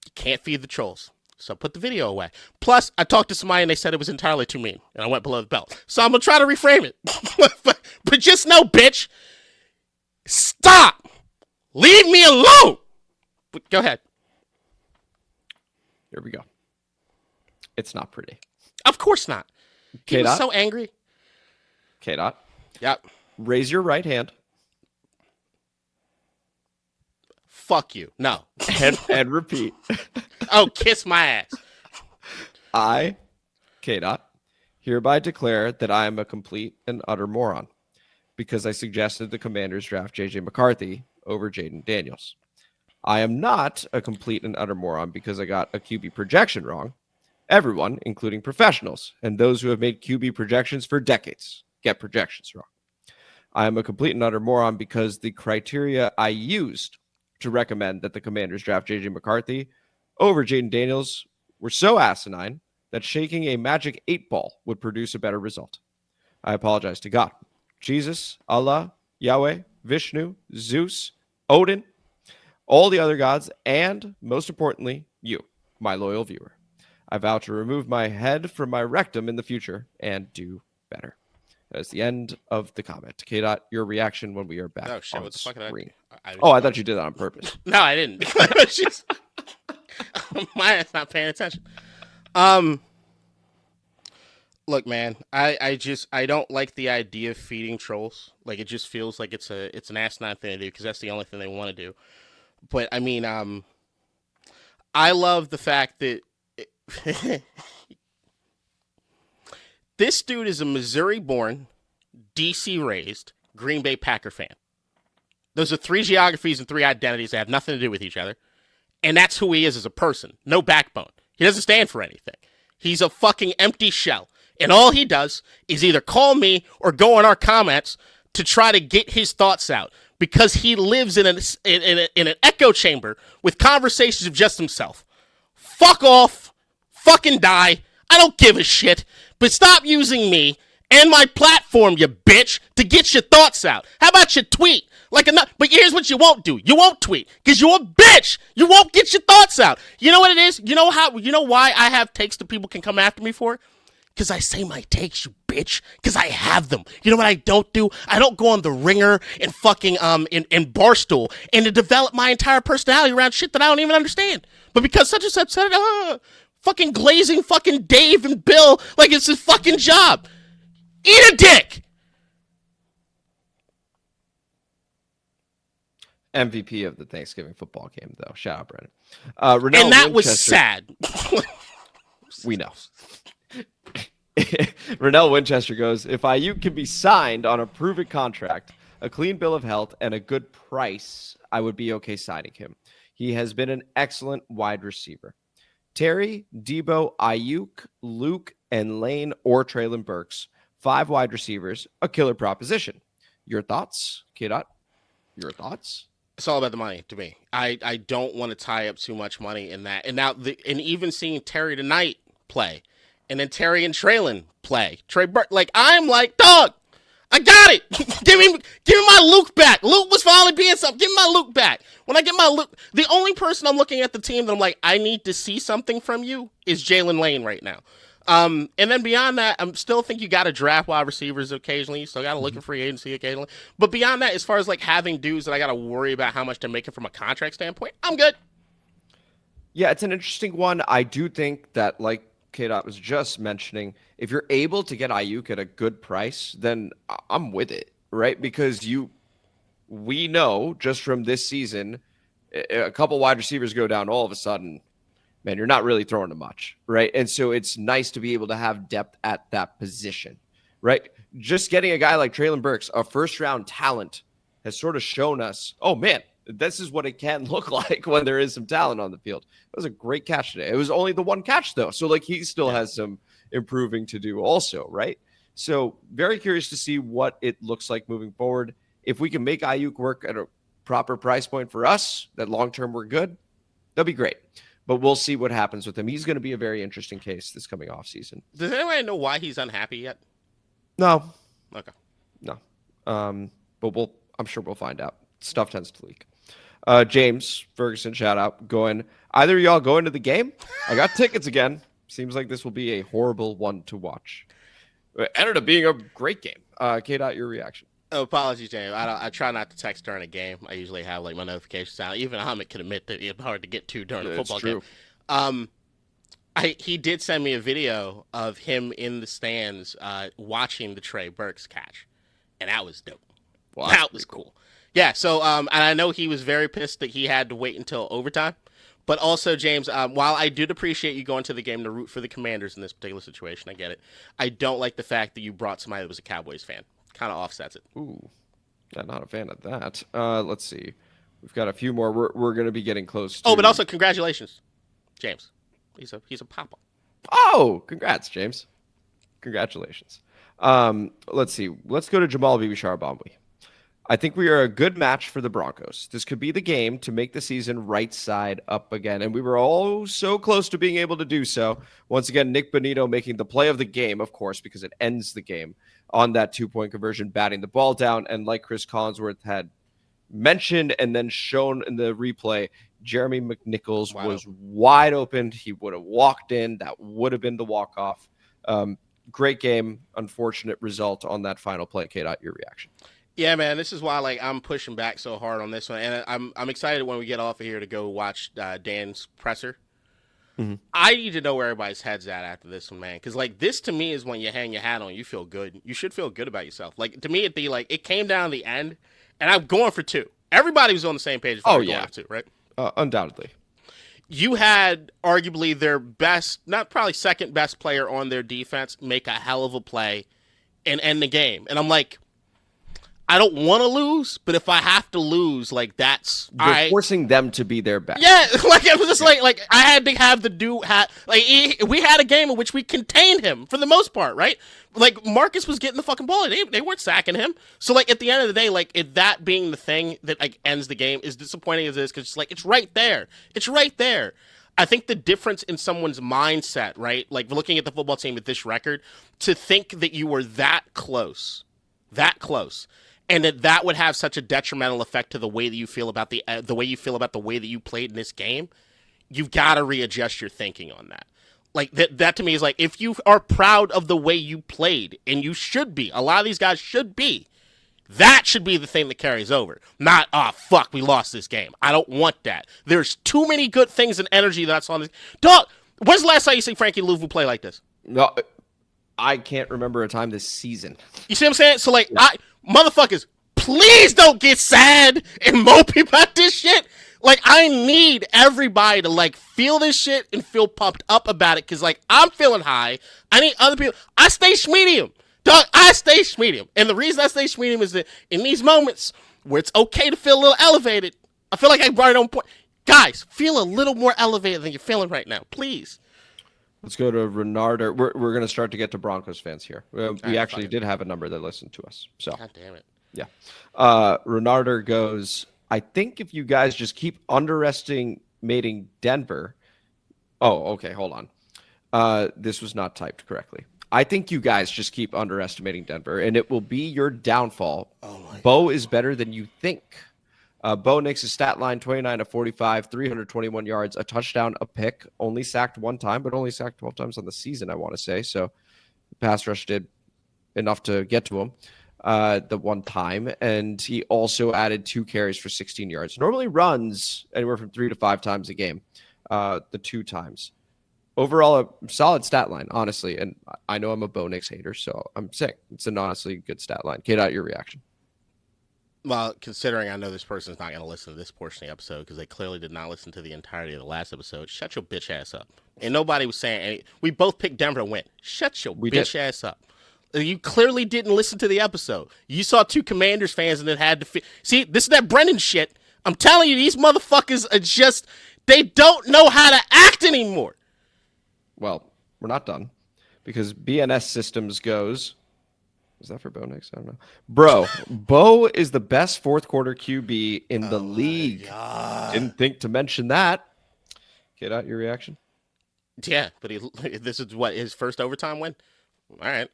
You can't feed the trolls. So I put the video away. Plus, I talked to somebody and they said it was entirely too mean. And I went below the belt. So I'm going to try to reframe it. but just know, bitch, stop. Leave me alone. But go ahead. Here we go. It's not pretty. Of course not. He was so angry. K-Dot. Yep. Raise your right hand. Fuck you. No. And repeat. Oh, kiss my ass. I, K-Dot, hereby declare that I am a complete and utter moron because I suggested the Commanders draft J.J. McCarthy over Jaden Daniels. I am not a complete and utter moron because I got a QB projection wrong. Everyone, including professionals and those who have made QB projections for decades, get projections wrong. I am a complete and utter moron because the criteria I used to recommend that the Commanders draft J.J. McCarthy over Jaden Daniels were so asinine that shaking a magic 8-ball would produce a better result. I apologize to God, Jesus, Allah, Yahweh, Vishnu, Zeus, Odin, all the other gods, and most importantly, you, my loyal viewer. I vow to remove my head from my rectum in the future and do better. That is the end of the comment. K-Dot, your reaction when we are back Oh, shit, on what the fuck did I screen. do? I thought you did that on purpose. No, I didn't. My ass not paying attention. Look, man, I don't like the idea of feeding trolls. Like, it just feels like it's an asinine thing to do because that's the only thing they want to do. But I mean, I love the fact that this dude is a Missouri-born, DC-raised, Green Bay Packer fan. Those are 3 geographies and 3 identities that have nothing to do with each other. And that's who he is as a person. No backbone. He doesn't stand for anything. He's a fucking empty shell. And all he does is either call me or go in our comments to try to get his thoughts out. Because he lives in an echo chamber with conversations of just himself. Fuck off. Fucking die. I don't give a shit. But stop using me and my platform, you bitch, to get your thoughts out. How about you tweet? But here's what you won't do. You won't tweet because you're a bitch. You won't get your thoughts out. You know what it is? You know why I have takes that people can come after me for? Because I say my takes, you bitch. Because I have them. You know what I don't do? I don't go on the Ringer and fucking in Barstool and to develop my entire personality around shit that I don't even understand. But because such and such said it, fucking glazing fucking Dave and Bill like it's his fucking job. Eat a dick. MVP of the Thanksgiving football game, though. Shout out, Brennan. And that was sad. We know. Renell Winchester goes, if Ayuk can be signed on a proven contract, a clean bill of health, and a good price, I would be okay signing him. He has been an excellent wide receiver. Terry, Debo, Ayuk, Luke, and Lane or Treylon Burks. 5 wide receivers, a killer proposition. Your thoughts, K-Dot? Your thoughts? It's all about the money to me. I don't want to tie up too much money in that. And now, and even seeing Terry tonight play, and then Terry and Treylon play. I'm like, dog, I got it. give me my Luke back. Luke was finally being something. Give me my Luke back. When I get my Luke, the only person I'm looking at the team that I'm like, I need to see something from you is Jalen Lane right now. And then beyond that, I still think you got to draft wide receivers occasionally. You still got to look at free agency occasionally. But beyond that, as far as like having dudes that I got to worry about how much to make it from a contract standpoint, I'm good. Yeah, it's an interesting one. I do think that, like K-Dot was just mentioning, if you're able to get Ayuk at a good price, then I'm with it, right? Because we know just from this season, a couple wide receivers go down all of a sudden, man, you're not really throwing them much, right? And so it's nice to be able to have depth at that position, right? Just getting a guy like Treylon Burks, a first-round talent, has sort of shown us, oh, man, this is what it can look like when there is some talent on the field. It was a great catch today. It was only the one catch, though. So, like, he still has some improving to do also, right? So, very curious to see what it looks like moving forward. If we can make Ayuk work at a proper price point for us, that long-term we're good, that'll be great. But we'll see what happens with him. He's going to be a very interesting case this coming off season. Does anybody know why he's unhappy yet? No. Okay. No. But I'm sure we'll find out. Stuff tends to leak. James Ferguson, shout out, going, either of y'all go into the game? I got tickets again. Seems like this will be a horrible one to watch. It ended up being a great game. K-Dot, your reaction. Oh, apologies, James. I try not to text during a game. I usually have like my notifications on. Even Ahmed can admit that it's hard to get to during a football game. He did send me a video of him in the stands watching the Trey Burks catch, and that was dope. Wow, that was cool. Yeah, so and I know he was very pissed that he had to wait until overtime. But also, James, while I do appreciate you going to the game to root for the Commanders in this particular situation, I get it. I don't like the fact that you brought somebody that was a Cowboys fan. Kind of offsets it. Ooh, I'm not a fan of that. Let's see. We've got a few more. We're going to be getting close to... Oh, but also congratulations, James. He's a papa. Oh, congrats, James. Congratulations. Let's see. Let's go to Jamal Bibi-Sharbambi. I think we are a good match for the Broncos. This could be the game to make the season right side up again. And we were all so close to being able to do so. Once again, Nick Bonito making the play of the game, of course, because it ends the game on that 2-point conversion, batting the ball down. And like Chris Collinsworth had mentioned and then shown in the replay, Jeremy McNichols was wide open. He would have walked in. That would have been the walk-off. Great game. Unfortunate result on that final play. K-Dot, your reaction? Yeah, man, this is why I'm pushing back so hard on this one, and I'm excited when we get off of here to go watch Dan's presser. Mm-hmm. I need to know where everybody's head's at after this one, man, because this to me is when you hang your hat on, you feel good. You should feel good about yourself. To me, it came down to the end, and I'm going for 2. Everybody was on the same page. Going for 2, right? Undoubtedly. You had arguably their best, not probably second best player on their defense make a hell of a play and end the game, and I'm like, I don't want to lose, but if I have to lose, that's you're forcing them to be their best. Yeah, it was just like I had to have we had a game in which we contained him for the most part, right? Marcus was getting the fucking ball, and they weren't sacking him. So at the end of the day, that being the thing that ends the game, is disappointing as it is, because it's right there. It's right there. I think the difference in someone's mindset, right? Looking at the football team with this record, to think that you were that close. And that would have such a detrimental effect to the way that you feel about the way that you played in this game. You've got to readjust your thinking on that. That to me is if you are proud of the way you played, and you should be, a lot of these guys should be, that should be the thing that carries over. Not, fuck, we lost this game. I don't want that. There's too many good things and energy that's on this. Dog, when's the last time you see Frankie Louvu play like this? No, I can't remember a time this season. You see what I'm saying? So motherfuckers, please don't get sad and mopey about this shit. I need everybody to feel this shit and feel pumped up about it, because I'm feeling high. I need other people. I stay schmedium. Dog, I stay schmedium. And the reason I stay schmedium is that in these moments where it's okay to feel a little elevated, I feel like I brought it on point. Guys, feel a little more elevated than you're feeling right now, please. Let's go to Renarder. We're going to start to get to Broncos fans here. We actually did have a number that listened to us. So, God damn it. Yeah. Renarder goes, I think if you guys just keep underestimating Denver. Oh, okay. Hold on. This was not typed correctly. I think you guys just keep underestimating Denver, and it will be your downfall. Bo is better than you think. Bo Nix's stat line, 29 of 45, 321 yards, a touchdown, a pick, only sacked 1 time, but only sacked 12 times on the season, I want to say. So the pass rush did enough to get to him the 1 time. And he also added 2 carries for 16 yards. Normally runs anywhere from 3 to 5 times a game, the 2 times. Overall, a solid stat line, honestly. And I know I'm a Bo Nix hater, so I'm saying it's an honestly good stat line. K-Dot, your reaction? Well, considering I know this person's not going to listen to this portion of the episode because they clearly did not listen to the entirety of the last episode, shut your bitch ass up. And nobody was saying any. We both picked Denver to win. Shut your bitch ass up. You clearly didn't listen to the episode. You saw 2 Commanders fans and then had to see, this is that Brennan shit. I'm telling you, these motherfuckers are just, they don't know how to act anymore. Well, we're not done, because BNS Systems goes, is that for Bo Nix? I don't know. Bro, Bo is the best 4th quarter QB in the league. Didn't think to mention that. Get out your reaction. Yeah, but this is what, his first overtime win? All right.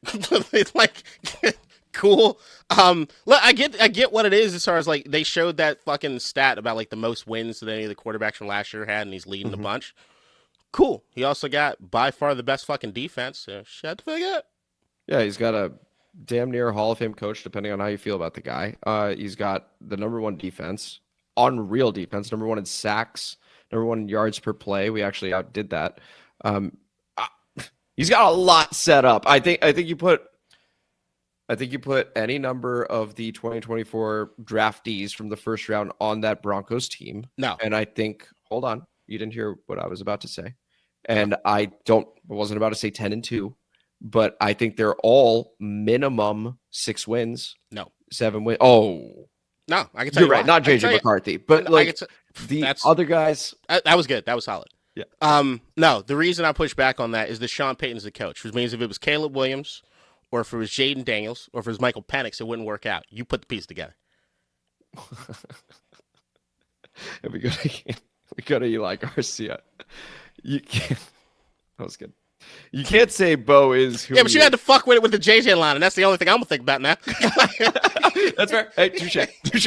Cool. Look, I get what it is as far as they showed that fucking stat about the most wins that any of the quarterbacks from last year had, and he's leading the bunch. Cool. He also got by far the best fucking defense. So shut the fuck up. Yeah, he's got a damn near Hall of Fame coach, depending on how you feel about the guy. He's got the number 1 defense, unreal defense, number 1 in sacks, number 1 in yards per play. We actually outdid that. He's got a lot set up. I think you put any number of the 2024 draftees from the first round on that Broncos team. No. And I think, hold on, you didn't hear what I was about to say. And I wasn't about to say 10-2, but I think they're all minimum 6 wins. No. 7 wins. Oh. No, I can tell You're you right, why. not JJ McCarthy, but like the other guys. That was good. That was solid. Yeah. No, the reason I push back on that is that Sean Payton's the coach, which means if it was Caleb Williams, or if it was Jaden Daniels, or if it was Michael Penix, it wouldn't work out. You put the piece together. we go to Eli Garcia. You can't. That was good. You can't say Bo is who. Yeah, but you had to fuck with it with the JJ line, and that's the only thing I'm gonna think about now. That's fair. Hey, touche.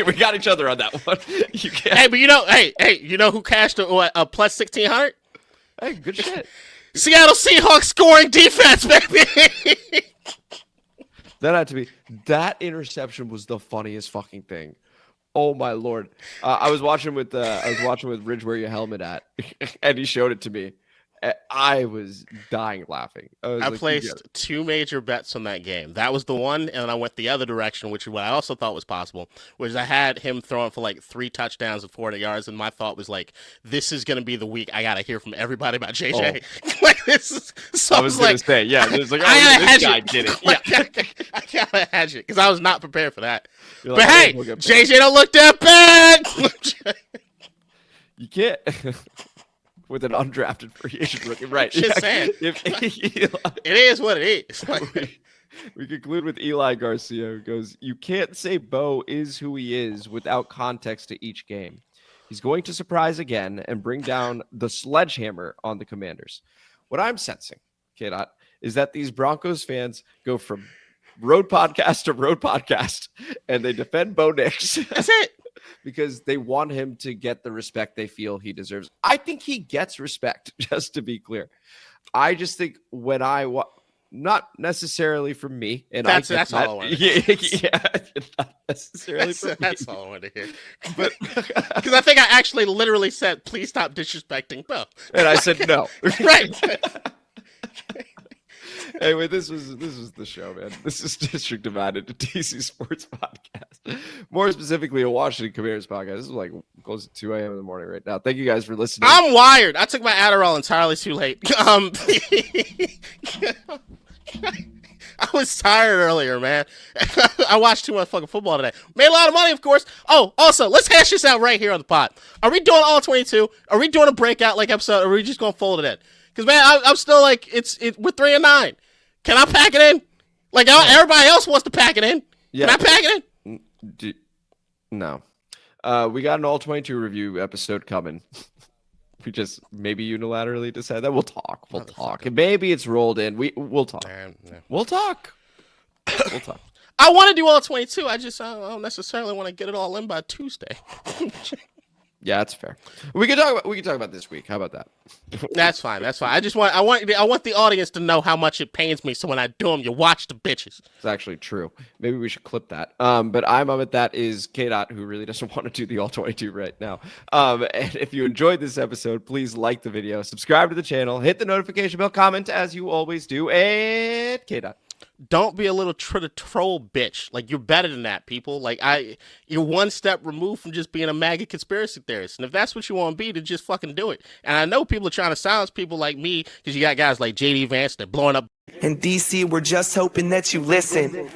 We got each other on that one. You can't. Hey, but you know who cashed a plus 1,600? Hey, good shit. Seattle Seahawks scoring defense, baby. That interception was the funniest fucking thing. Oh my lord! I was watching with Ridge Where Your Helmet At, and he showed it to me. I was dying laughing. I placed 2 major bets on that game. That was the one, and I went the other direction, which is what I also thought was possible, which I had him throwing for like 3 touchdowns and 400 yards, and my thought was like, this is going to be the week I got to hear from everybody about JJ. Like, this is, so I was going to say, yeah, there's like, this guy did it. Yeah. I got to hedge it, because I was not prepared for that. You're but like, hey, JJ don't look that bad! You can't... With an undrafted free agent rookie, right? Just saying. It is what it is. We conclude with Eli Garcia, who goes, "You can't say Bo is who he is without context to each game. He's going to surprise again and bring down the sledgehammer on the Commanders." What I'm sensing, K-Dot, is that these Broncos fans go from road podcast to road podcast, and they defend Bo Nix. That's it. Because they want him to get the respect they feel he deserves. I think he gets respect, just to be clear. I just think when not necessarily from me, and that's all I want. Yeah, not necessarily from me. That's all I want to hear. But because I think I actually literally said, "Please stop disrespecting Bo," and I said no. Right. Anyway, this was the show, man. This is District Divided, a DC Sports podcast. More specifically, a Washington Commanders podcast. This is like close to 2 a.m. in the morning right now. Thank you guys for listening. I'm wired. I took my Adderall entirely too late. I was tired earlier, man. I watched too much fucking football today. Made a lot of money, of course. Oh, also, let's hash this out right here on the pod. Are we doing all 22? Are we doing a breakout like episode? Or are we just gonna fold it in? Because man, I'm still like we're 3-9. Can I pack it in? Like everybody else wants to pack it in. Yeah. Can I pack it in? No. We got an all 22 review episode coming. We just maybe unilaterally decide that we'll talk. We'll talk. And maybe it's rolled in. We'll talk. We'll talk. We'll talk. I want to do all 22. I don't necessarily want to get it all in by Tuesday. Yeah, that's fair. We can talk about this week. How about that? That's fine. I want the audience to know how much it pains me. So when I do them, you watch the bitches. It's actually true. Maybe we should clip that. But I'm Amit. That is K-Dot, who really doesn't want to do the all 22 right now. And if you enjoyed this episode, please like the video, subscribe to the channel, hit the notification bell, comment as you always do, and K-Dot. Don't be a little troll bitch. Like, you're better than that, people. Like, you're one step removed from just being a MAGA conspiracy theorist. And if that's what you want to be, then just fucking do it. And I know people are trying to silence people like me because you got guys like JD Vance that blowing up. In DC, we're just hoping that you listen.